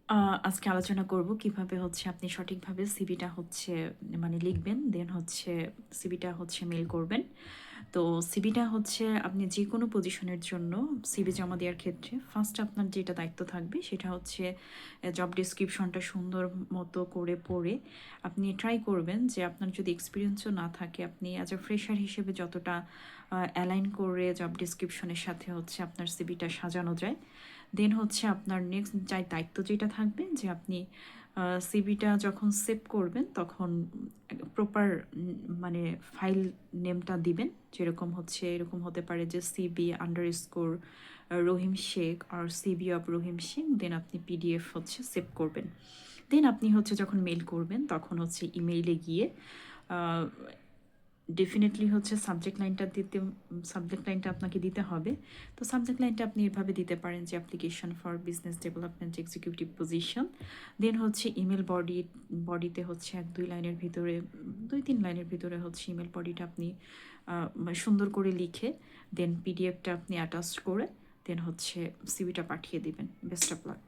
আজকে আলোচনা করব কিভাবে হচ্ছে আপনি সঠিকভাবে সিভিটা হচ্ছে মানে লিখবেন, দেন হচ্ছে সিভিটা হচ্ছে মেইল করবেন। তো সিভিটা হচ্ছে আপনি যে কোনো পজিশনের জন্য সিভি জমা দেওয়ার ক্ষেত্রে ফার্স্ট আপনার যেটা দায়িত্ব থাকবে সেটা হচ্ছে জব ডিসক্রিপশনটা সুন্দর মতো করে পড়ে আপনি ট্রাই করবেন যে আপনার যদি এক্সপিরিয়েন্সও না থাকে আপনি অ্যাজ আ ফ্রেশার হিসেবে যতটা অ্যালাইন করে জব ডিসক্রিপশনের সাথে হচ্ছে আপনার সিভিটা সাজানো যায়। দেন হচ্ছে আপনার নেক্সট যাই দায়িত্ব যেটা থাকবে যে আপনি সিভিটা যখন সেভ করবেন তখন প্রপার মানে ফাইল নেমটা দিবেন, যেরকম হচ্ছে এরকম হতে পারে যে CV underscore Rahim Sheikh আর CV of Rahim Sheikh, then আপনি পিডিএফ হচ্ছে সেভ করবেন। দেন আপনি হচ্ছে যখন মেল করবেন তখন হচ্ছে ইমেইলে গিয়ে ডেফিনেটলি হচ্ছে সাবজেক্ট লাইনটা আপনাকে দিতে হবে। তো সাবজেক্ট লাইনটা আপনি এভাবে দিতে পারেন যে application for business development executive position. Then হচ্ছে ইমেল বডিতে হচ্ছে 1-2 লাইনের ভিতরে 2-3 লাইনের ভিতরে হচ্ছে ইমেল বডিটা আপনি সুন্দর করে লিখে দেন পিডিএফটা আপনি অ্যাটাচ করে দেন হচ্ছে সিভিটা পাঠিয়ে দিবেন। Best of luck.